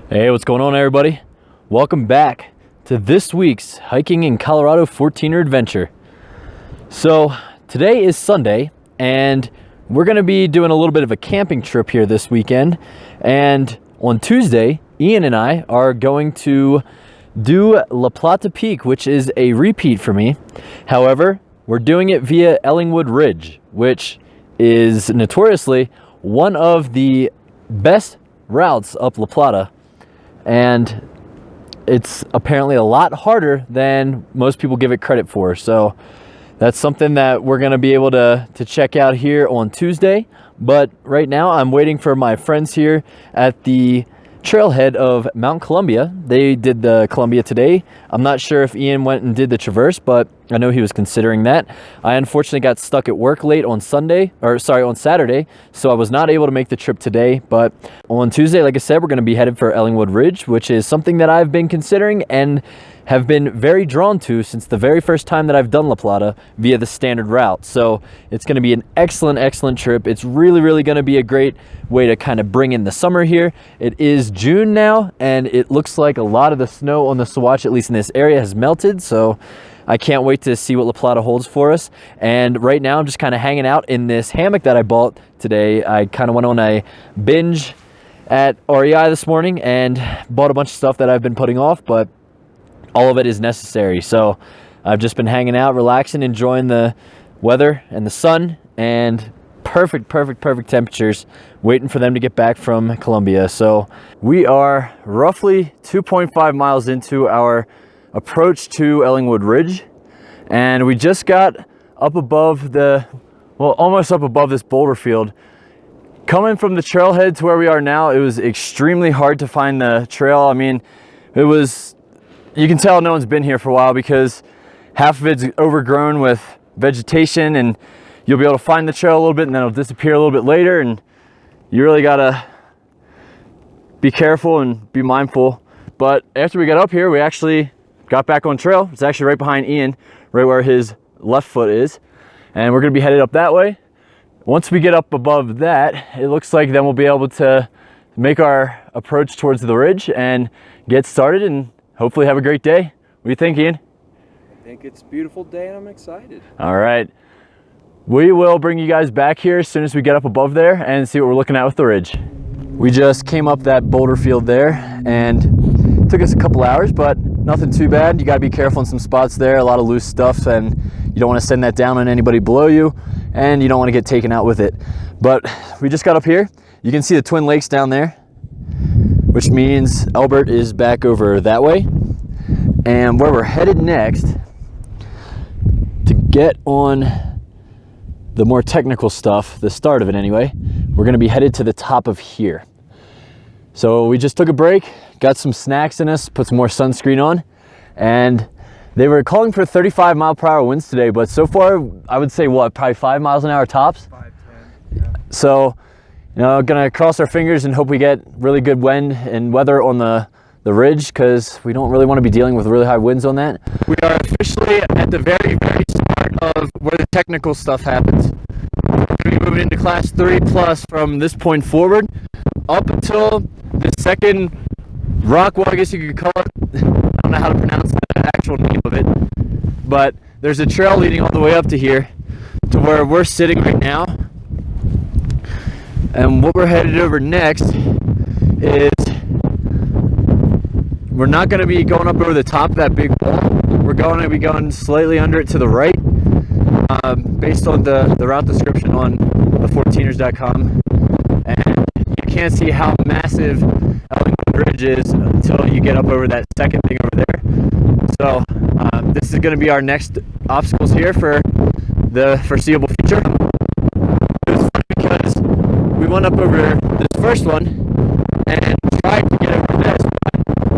Hey, what's going on, everybody? Welcome back to this week's Hiking in Colorado 14er adventure. So today is Sunday, and we're going to be doing a little bit of a camping trip here this weekend. And on Tuesday, Ian and I are going to do La Plata Peak, which is a repeat for me. However, we're doing it via Ellingwood Ridge, which is notoriously one of the best routes up La Plata. And it's apparently a lot harder than most people give it credit for. So that's something that we're going to be able to check out here on Tuesday. But right now I'm waiting for my friends here at the trailhead of Mount Columbia. They did the Columbia today. I'm not sure if Ian went and did the Traverse, but I know he was considering that. I unfortunately got stuck at work late on Saturday, so I was not able to make the trip today. But on Tuesday, like I said, we're going to be headed for Ellingwood Ridge, which is something that I've been considering and have been very drawn to since the very first time that I've done La Plata via the standard route. So it's going to be an excellent trip. It's really going to be a great way to kind of bring in the summer here. It is June now, and it looks like a lot of the snow on the Swatch, at least in this area, has melted. So I can't wait to see what La Plata holds for us. And right now I'm just kind of hanging out in this hammock that I bought today. I kind of went on a binge at REI this morning and bought a bunch of stuff that I've been putting off, but all of it is necessary. So I've just been hanging out, relaxing, enjoying the weather and the sun, and perfect temperatures, waiting for them to get back from Columbia. So we are roughly 2.5 miles into our approach to Ellingwood Ridge, and we just got up above almost up above this boulder field. Coming from the trailhead to where we are now, it was extremely hard to find the trail. I mean, you can tell no one's been here for a while because half of it's overgrown with vegetation, and you'll be able to find the trail a little bit and then it'll disappear a little bit later, and you really gotta be careful and be mindful. But after we got up here, we actually got back on trail. It's actually right behind Ian, right where his left foot is, and we're gonna be headed up that way. Once we get up above that, it looks like then we'll be able to make our approach towards the ridge and get started and hopefully have a great day. What do you think, Ian? I think it's a beautiful day and I'm excited. All right. We will bring you guys back here as soon as we get up above there and see what we're looking at with the ridge. We just came up that boulder field there, and it took us a couple hours, but nothing too bad. You got to be careful in some spots there, a lot of loose stuff, and you don't want to send that down on anybody below you, and you don't want to get taken out with it. But we just got up here. You can see the Twin Lakes down there, which means Elbert is back over that way. And where we're headed next, to get on the more technical stuff, the start of it anyway, we're gonna be headed to the top of here. So we just took a break, got some snacks in us, put some more sunscreen on, and they were calling for 35-mile-per-hour winds today, but so far, I would say probably 5 miles an hour tops? 5, 10, yeah. So, gonna cross our fingers and hope we get really good wind and weather on the ridge, because we don't really want to be dealing with really high winds on that. We are officially at the very start of where the technical stuff happens. We're going to be moving into class 3+ from this point forward up until the second rock wall, I guess you could call it. I don't know how to pronounce the actual name of it, but there's a trail leading all the way up to here to where we're sitting right now. And what we're headed over next is, we're not going to be going up over the top of that big wall. We're going to be going slightly under it to the right, based on the route description on the14ers.com. And you can't see how massive Ellingwood Ridge is until you get up over that second thing over there. So this is going to be our next obstacles here for the foreseeable future. It was funny because we went up over this first one and tried to get over this, but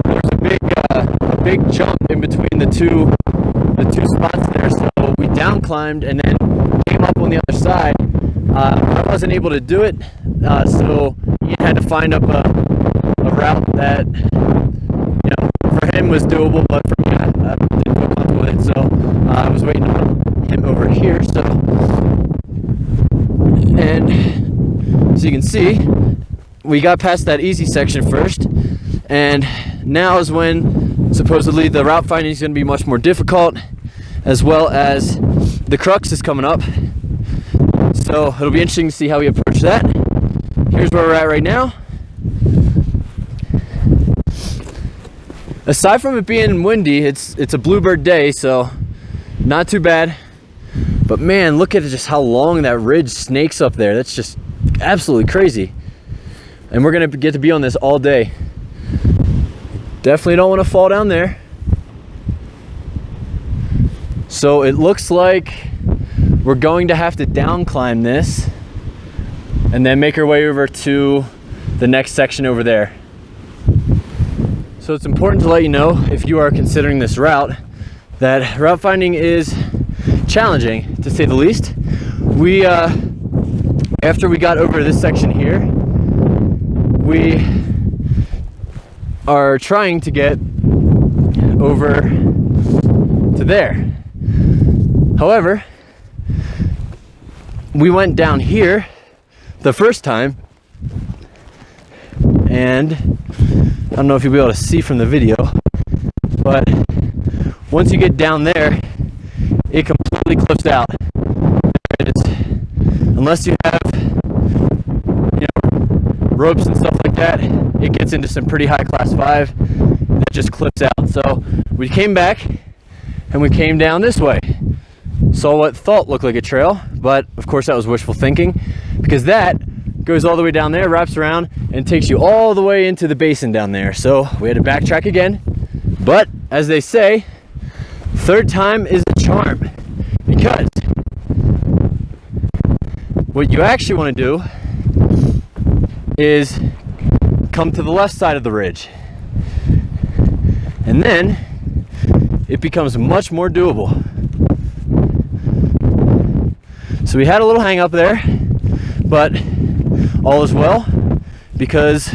there's a big jump in between the two spots there, so we down climbed and then came up on the other side. I wasn't able to do it, so Ian had to find up a route that, for him was doable, but for me, I didn't feel comfortable with it, so I was waiting on him over here. So, and so you can see, we got past that easy section first, And now is when supposedly the route finding is going to be much more difficult, as well as the crux is coming up. So it'll be interesting to see how we approach that. Here's where we're at right now. Aside from it being windy, it's a bluebird day, so not too bad. But man, look at just how long that ridge snakes up there. That's just absolutely crazy. And we're gonna get to be on this all day. Definitely don't want to fall down there. So it looks like we're going to have to down climb this and then make our way over to the next section over there. So it's important to let you know, if you are considering this route, that route finding is challenging, to say the least. We, after we got over this section here, we are trying to get over to there. However, we went down here the first time, and I don't know if you'll be able to see from the video, but once you get down there, it completely cliffs out. Unless you have, you know, ropes and stuff like that, it gets into some pretty high class 5 and it just cliffs out. So we came back and we came down this way. Saw what thought looked like a trail, but of course that was wishful thinking, because that goes all the way down there, wraps around, and takes you all the way into the basin down there. So we had to backtrack again. But as they say, third time is a charm, because what you actually want to do is come to the left side of the ridge, and then it becomes much more doable. So we had a little hang up there, but all is well, because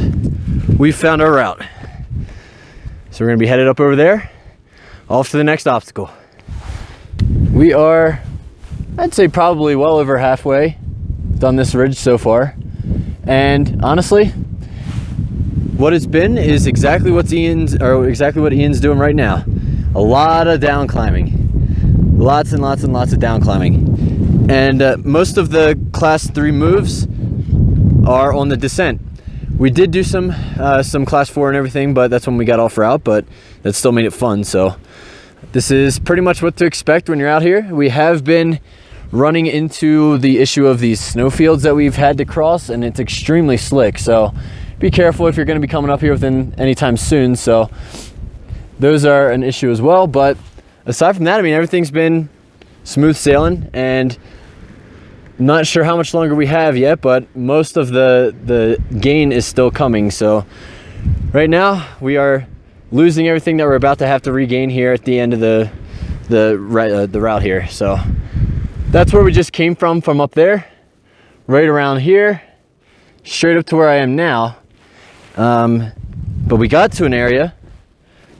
we found our route. So we're going to be headed up over there, off to the next obstacle. We are, I'd say, probably well over halfway done this ridge so far, and honestly, what it's been is exactly what Ian's doing right now. A lot of down climbing, lots and lots and lots of down climbing, and most of the class 3 moves are on the descent. We did do some class 4 and everything, but that's when we got off route, but that still made it fun. So this is pretty much what to expect when you're out here. We have been running into the issue of these snowfields that we've had to cross, and it's extremely slick, so be careful if you're going to be coming up here within anytime soon. So those are an issue as well, but aside from that, I mean, everything's been smooth sailing, and not sure how much longer we have yet, but most of the gain is still coming. So right now we are losing everything that we're about to have to regain here at the end of the route here. So that's where we just came from up there, right around here, straight up to where I am now. But we got to an area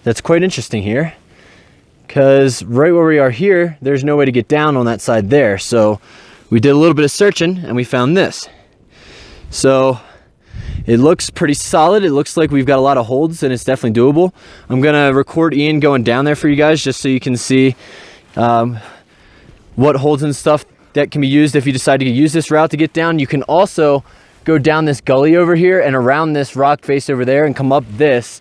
that's quite interesting here, because right where we are here, there's no way to get down on that side there. So we did a little bit of searching and we found this. So it looks pretty solid. It looks like we've got a lot of holds, and it's definitely doable. I'm gonna record Ian going down there for you guys, just so you can see what holds and stuff that can be used if you decide to use this route to get down. You can also go down this gully over here and around this rock face over there and come up this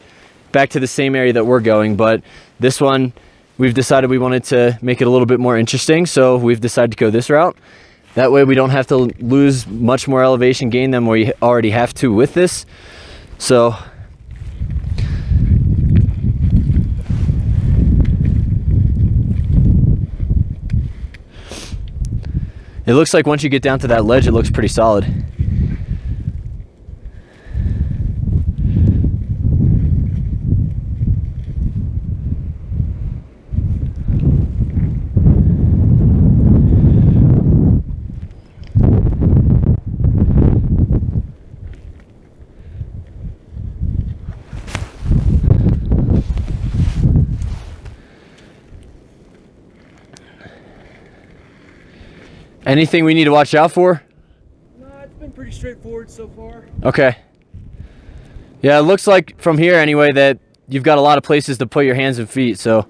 back to the same area that we're going. But this one, we've decided we wanted to make it a little bit more interesting, so we've decided to go this route. That way we don't have to lose much more elevation gain than we already have to with this. So it looks like once you get down to that ledge, it looks pretty solid. Anything we need to watch out for? No, it's been pretty straightforward so far. Okay. Yeah, it looks like from here anyway that you've got a lot of places to put your hands and feet, so.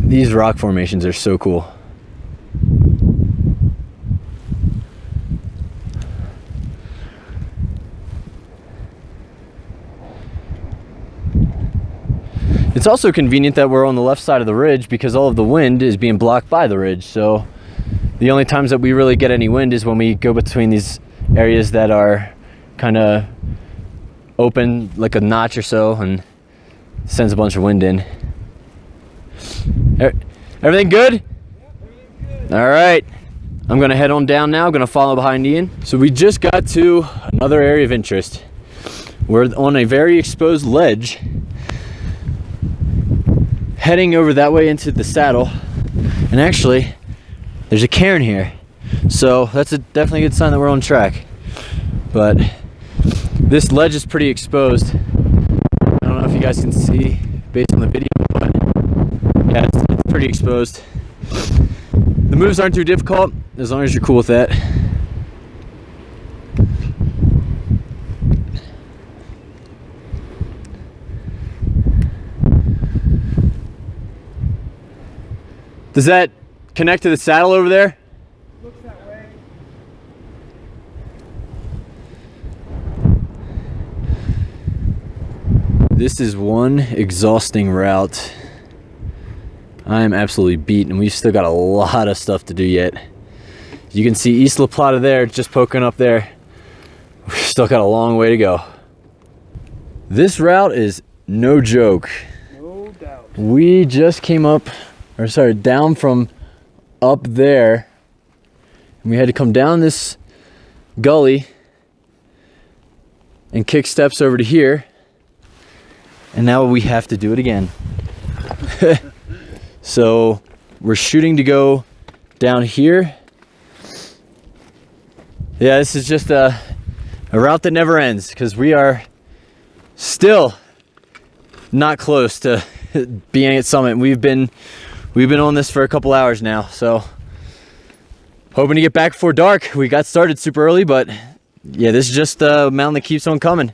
These rock formations are so cool. It's also convenient that we're on the left side of the ridge because all of the wind is being blocked by the ridge. So the only times that we really get any wind is when we go between these areas that are kind of open, like a notch or so, and sends a bunch of wind in. Everything good? All right, I'm gonna head on down now. I'm gonna follow behind Ian. So we just got to another area of interest. We're on a very exposed ledge, heading over that way into the saddle. And actually, there's a cairn here. So that's definitely a good sign that we're on track. But this ledge is pretty exposed. I don't know if you guys can see based on the video, but yeah, it's pretty exposed. The moves aren't too difficult as long as you're cool with that. Does that connect to the saddle over there? Looks that way. This is one exhausting route. I am absolutely beat, and we've still got a lot of stuff to do yet. You can see East La Plata there, just poking up there. We've still got a long way to go. This route is no joke. No doubt. We just came up, or sorry, down from up there. And we had to come down this gully and kick steps over to here. And now we have to do it again. So we're shooting to go down here. Yeah, this is just a route that never ends because we are still not close to being at summit. We've been on this for a couple hours now, so hoping to get back before dark. We got started super early, but yeah, this is just a mountain that keeps on coming.